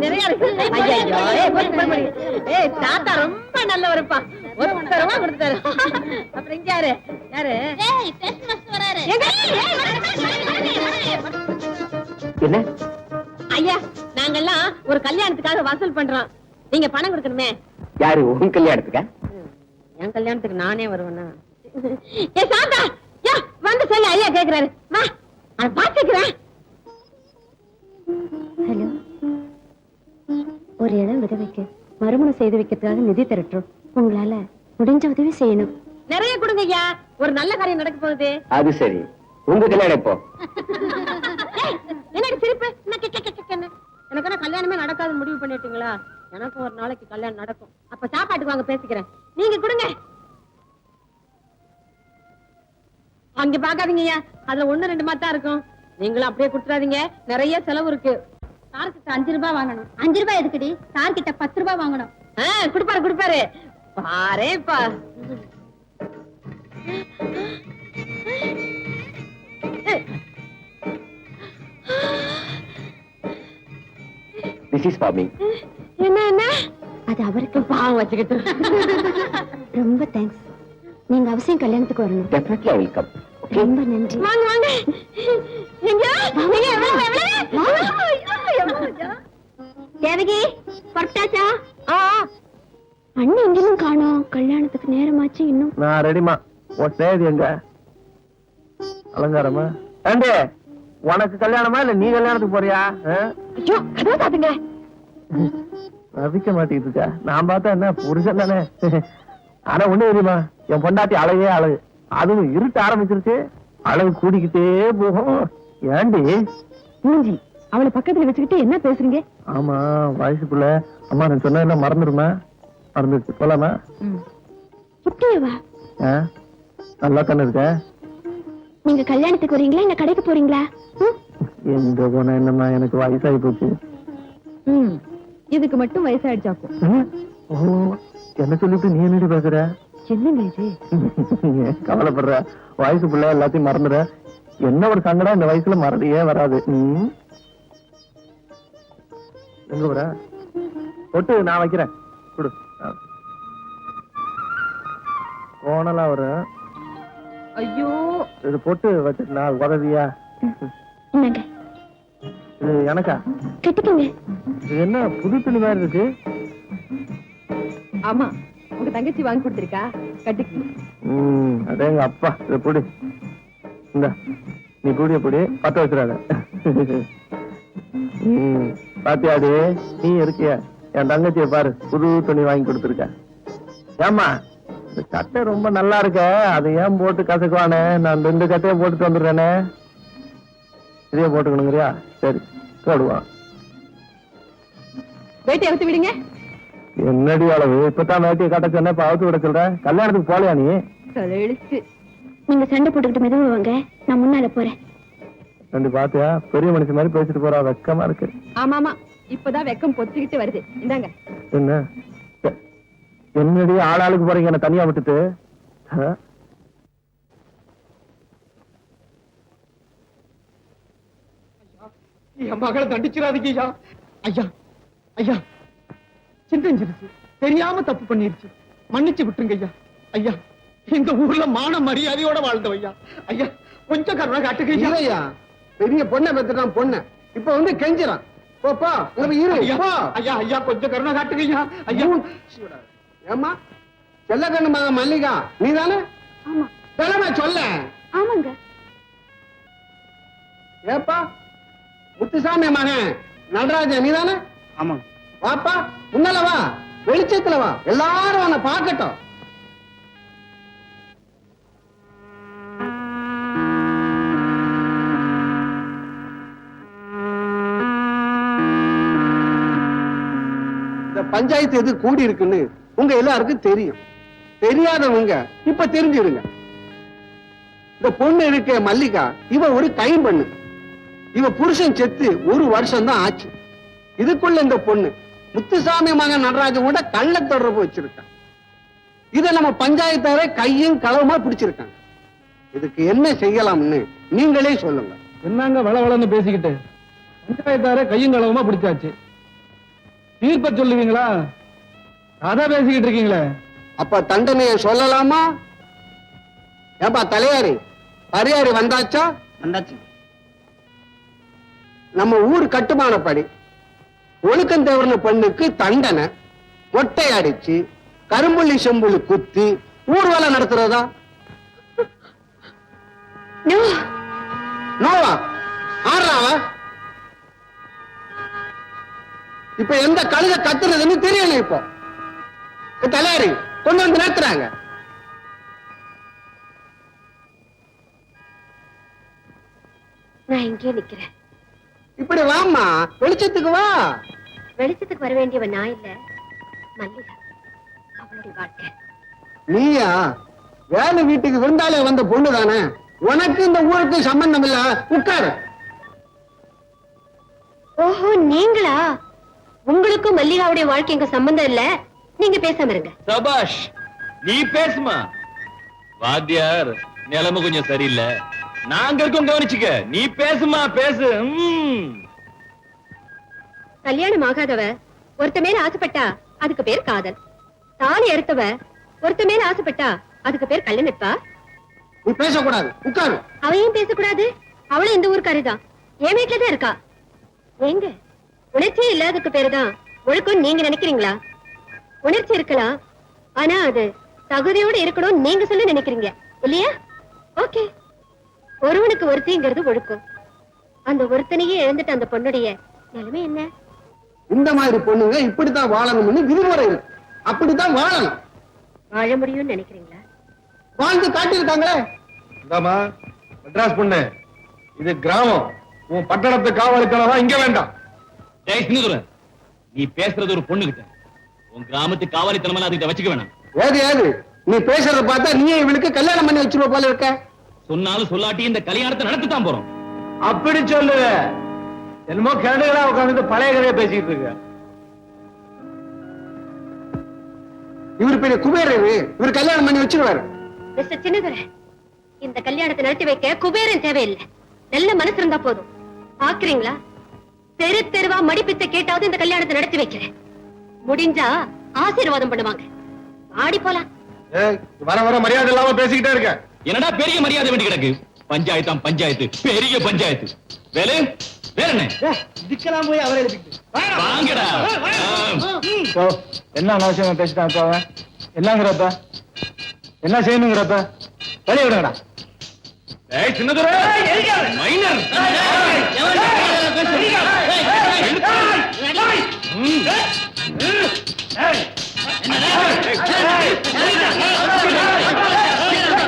நிறைய இருக்கு. தாத்தா ரொம்ப நல்லவருப்பா, ஒருத்தரமா கொடுத்தாரு. அப்புறம் இங்க யாரு யாரு என்ன ஐயா, நாங்கெல்லாம் ஒரு கல்யாணத்துக்காக வசூல் பண்றோம், நீங்க பணம் கொடுக்கணுமே. யாரு உன் கல்யாணத்துக்கா? என் கல்யாணத்துக்கு நானே வருவேன்னா? ஏ சாந்தா, யா வந்து சொல்லு, ஐயா கேக்குறாரு. வா, அத பாத்துக்கிறேன். ஹலோ, ஒரு இடம் விதவைக்கு மறுமணம் செய்து வைக்கிறதுக்காக நிதி திரட்டுறோம். உங்களால முடிஞ்ச உதவி செய்யணும். நிறைய கொடுங்க ஐயா, ஒரு நல்ல காரியம் நடக்க போகுது. அது சரி, உங்க கல்யாணம் இப்போ? என்னடி சிரிப்பு? எனக்கு கல்யாணமே நடக்காதுன்னு முடிவு பண்ணிட்டீங்களா? எனக்கு ஒரு நாளைக்கு கல்யாணம் நடக்கும். அப்ப சாப்பாட்டுக்கு வாங்க, பேசிக்கிறேன். நீங்க கொடுங்க. அங்க பாக்காதீங்கய்யா, அதுல 1-2 மாத்தா இருக்கும். நீங்களும் அப்படியே கொடுத்துறாதீங்க, நிறைய செலவு இருக்கு. சார்கிட்ட 5 ரூபாய் வாங்கணும். 5 ரூபாய் எதுக்குடி? சார்கிட்ட 10 ரூபாய் வாங்கணும். கொடுப்பாரு பாரேப்பா. This is for me. என்ன அது அவருக்கு பாவம் வச்சுக்கிட்டு. ரொம்ப தேங்க்ஸ். நீங்க அவசியம் கல்யாணத்துக்கு வரணும். Definitely I will come. Okay? ரொம்ப நன்றி. வாங்க வாங்க. தேவகி, பட்டாச்சா? அண்ணன் எங்கேயும் காணோம். கல்யாணத்துக்கு நேரமாச்சு இன்னும். நான் ரெடிமா. உன் தேதி எங்க? அலங்காரமா? ஏண்டே, உனக்கு கல்யாணமா இல்ல நீ கல்யாணத்துக்கு போறியா? ஐயோ, கதவை சாத்துங்க. ரவிக்க மாட்டேங்குது இருக்கா? நான் பார்த்தா என்ன புருஷன் தானே. ஆனா ஒண்ணு தெரியுமா, என் பொண்டாட்டி அழகே அழகு. அதுவும் இருட்ட ஆரம்பிச்சிருச்சு, அழகு கூடிக்கிட்டே போகும். ஏண்டி மூஞ்சி, அவளை பக்கத்துல வச்சுக்கிட்டு என்ன பேசுறீங்க? ஆமா, வயசுக்குள்ள அம்மா நான் சொன்ன என்ன மறந்துடுமா? மறந்துடுச்சு. போலாமா? இப்படியேவா? நல்லா தானே இருக்க? நீங்க கல்யாணத்துக்கு வரீங்களா இல்ல கடைக்கு போறீங்களா? எங்க போன என்னம்மா, எனக்கு வயசாகி போச்சு. இதுக்கு மட்டும் வயசாயிடுச்சாக்கும். ஓ, என்ன சொல்லிட்டு நீ என்னடி பேசுற? என்னங்க இது? கவலைப்படுற, வயசு பிள்ளை எல்லாத்தையும் மறந்துற. என்ன ஒரு சங்கடம், இந்த வயசுல மறதியே வராது. எங்க வர பொட்டு நான் வைக்கிறேன், கொடு. கோணலா வரும். ஐயோ, இது பொட்டு வச்சுட்டு நான் உதவியா? இது எனக்கா? கட்டிக்கங்க. இது என்ன புது துணி மாதிரி இருக்கு? ஆமா, உங்க தங்கச்சி வாங்கி கொடுத்திருக்கா, கட்டிக்கங்க. அதே எங்க அப்பா. இத புடி, இந்த நீ கூடிய புடி, பத்த வச்சிடாத. பாத்தியாடி, நீ இருக்கிய என் தங்கச்சியை பாரு, புது துணி வாங்கி கொடுத்துருக்க. ஏமா, இந்த சட்டை ரொம்ப நல்லா இருக்க, அது ஏன் போட்டு கசக்குவானே? நான் 2 சட்டையை போட்டுட்டு வந்துடுறேனே. இதே போட்டுக்கணுங்கிறியா? சரி, போடுவான். வேட்டி அவுத்து விடுங்க. என்னடி அளவு, இப்பதான் வேட்டியை கட்ட சொன்ன, இப்ப அவுத்து விட சொல்ற? கல்யாணத்துக்கு போலையா நீ? நீங்க சண்டை போட்டுக்கிட்டு மெதுவா வாங்க, நான் முன்னால போறேன். ரெண்டு பாத்தியா, பெரிய மனுஷன் மாதிரி பேசிட்டு போறா, வெக்கமா இருக்கு. ஆமாமா, இப்பதான் வெக்கம் பொத்திக்கிட்டு வருது. இந்தாங்க. என்ன என்னடி ஆளாளுக்கு போறீங்க என்ன தனியா விட்டுட்டு? என் மகளை தண்டிச்சிடாதீங்க ஐயா. ஐயா ஐயா, சின்னஞ்சிருச்சு, தெரியாம தப்பு பண்ணிருச்சு, மன்னிச்சு விட்டுருங்க ஐயா. ஐயா, இந்த ஊர்ல மான மரியாதையோட வாழ்ந்தவையா. ஐயா, கொஞ்சம் கருணை காட்டுங்க ஐயா. பெரிய பொண்ணை பெத்துட்டான், பொண்ணு இப்ப வந்து கெஞ்சிரான். போப்பா, ஐயா ஐயா, கொஞ்சம் கருணை காட்டுங்க ஐயா. ஐயா, ஏமா செல்ல கண்ணு மகன் மல்லிகா நீதானே? ஆமா. தலைமை சொல்ல. ஆமாங்க. ஏப்பா, முத்துசாமி மகன் நடராஜன் நீதானே? ஆமா. வாப்பா, முன்னால வா, வெளிச்சத்துல வா, எல்லாரும் உன்னை பார்க்கட்டும். இந்த பஞ்சாயத்து எது கூடி இருக்குன்னு உங்க எல்லாருக்கும் தெரியும். தெரியாதவங்க இப்ப தெரிஞ்சிருங்க. இந்த பொண்ணு இருக்க மல்லிகா, இவ ஒரு கைம்பெண்ணு. இவ புருஷன் செத்து 1 வருஷம் தான் ஆச்சு. இதுக்குள்ள இந்த பொண்ணு முத்துசாமி மகன் நடராஜன் கூட கள்ள தொடர்பு வச்சிருக்கான். இத நம்ம பஞ்சாயத்தாரே கையும் களவுமா பிடிச்சிருக்காங்க. இதுக்கு என்ன செய்யலாம்னு நீங்களே சொல்லுங்க. என்னங்க வளவளன்னு பேசிக்கிட்டு? பஞ்சாயத்தார கையும் களவுமா பிடிச்சாச்சு. தீர்ப்ப சொல்லுவீங்களா? அதான் பேசிக்கிட்டு இருக்கீங்களே. அப்ப தண்டனையை சொல்லலாமா? ஏப்பா தலையாரி, பரியாரி வந்தாச்சா? வந்தாச்சு. நம்ம ஊர் கட்டுமானப்படி ஒழுக்கம் தவறின பெண்ணுக்கு தண்டனை மொட்டை அடிச்சு கரும்புள்ளி செம்புள்ளி குத்தி ஊர்வலம் நடத்துறதா? நோவா ஆடுறாவ இப்ப எந்த கழுத கத்துறதுன்னு தெரியல. இப்போ தலையாரி கொண்டு வந்து நிறுத்துறாங்க. நான் இங்கே நிக்கிறேன். இப்படி வாம்மா, வெளிச்சத்துக்கு வா. வெளிச்சத்துக்கு வர வேண்டியவன் நான் இல்ல, மல்லிகா. அவளுடைய வாழ்க்கை. நீயா? வேலை வீட்டுக்கு விருந்தாலே வந்த பொண்ணு தானே, உனக்கு இந்த ஊருக்கு சம்பந்தம் இல்ல. உட்காரு. ஓஹோ, நீங்களா? உங்களுக்கும் மல்லிகாவுடைய வாழ்க்கைக்கு சம்பந்தம் இல்ல, நீங்க பேசாம இருங்க. சபாஷ், நீ பேசுமா. வாத்தியார் நிலைமை கொஞ்சம் சரியில்லை, நாங்க இருக்கோம், கவனிச்சுக்க. நீ பேசுமா, பேசு. கல்யாணம் ஆகாதவ ஒருத்த மேல ஆசைப்பட்டா அதுக்கு பேர் காதல். தாலி அறுத்தவ ஒருத்த மேல ஆசைப்பட்டா அதுக்கு பேர் கல்யாணப்பா. நீ பேசக்கூடாது, உட்காரு. அவையும் பேசக்கூடாது. அவளும் இந்த ஊருக்காரிதான், என் வீட்டுலதான் இருக்கா. ஏங்க, உணர்ச்சியே இல்லாததுக்கு பேருதான் ஒழுக்கம் நீங்க நினைக்கிறீங்களா? உணர்ச்சி இருக்கலாம், ஆனா அது தகுதியோட இருக்கணும் நீங்க சொல்ல நினைக்கிறீங்க இல்லையா? ஓகே, ஒருவனுக்கு ஒருத்திங்கிறது ஒழுக்கம். அந்த ஒருத்தனையே இழந்துட்டு அந்த பொண்ணுடைய நிலைமை என்ன? இந்த மாதிரி பொண்ணுங்க இப்படித்தான் வாழணும்னு விதிமுறை இருக்கு. அப்படித்தான் வாழணும். வாழ முடியும்னு நினைக்கிறீங்களா? வாழ்ந்து காட்டியிருக்காங்களே. இந்தாமா மெட்ராஸ் பொண்ணு, இது கிராமம். உன் பட்டணத்து காவலுக்கானவா இங்க வேண்டாம். டேய் சின்னதுரை, நீ பேசுறது ஒரு பொண்ணு கிட்ட, உன் கிராமத்து காவலித்தனமெல்லாம் அதுகிட்ட வச்சுக்க வேணாம். ஏது ஏது நீ பேசுறத பார்த்தா நீயே இவளுக்கு கல்யாணம் பண்ணி வச்சிருவ போல இருக்க. சொன்னாலும் சொல்லாட்டி இந்த கல்யாணத்தை நடத்தத்தான் போறோம். அப்படி சொல்லு. என்னமோ கேடுகளா உட்கார்ந்து பழைய கதையை பேசிட்டு இருக்க. இவரு பெரிய குபேரரு, இவர் கல்யாணம் பண்ணி வச்சிருவாரு. மிஸ்டர் சின்னதுரை, இந்த கல்யாணத்தை நடத்தி வைக்க குபேரன் தேவையில்லை, நல்ல மனசு இருந்தா போதும். பாக்குறீங்களா, தெரு தெருவா மடிப்பித்த கேட்டாவது இந்த கல்யாணத்தை நடத்தி வைக்கிறேன். முடிஞ்சா ஆசீர்வாதம் பண்ணுவாங்க. ஆடி போலாம். வர வர மரியாதை இல்லாம பேசிக்கிட்டே இருக்க. என்னடா பெரிய மரியாதை வேண்டி கிடக்கு? பஞ்சாயத்தாம் பஞ்சாயத்து, பெரிய பஞ்சாயத்து. வேலை வேற என்ன? இதுக்கெல்லாம் போய் அவரை எழுப்பிட்டு வாங்கடா. என்ன அனாவசியமா பேசிட்டான் இப்ப அவன்? என்னங்கிறப்ப என்ன செய்யணுங்கிறப்ப வெளியே விடுங்கடா. ஏய் சின்னதுரை, மைனர்.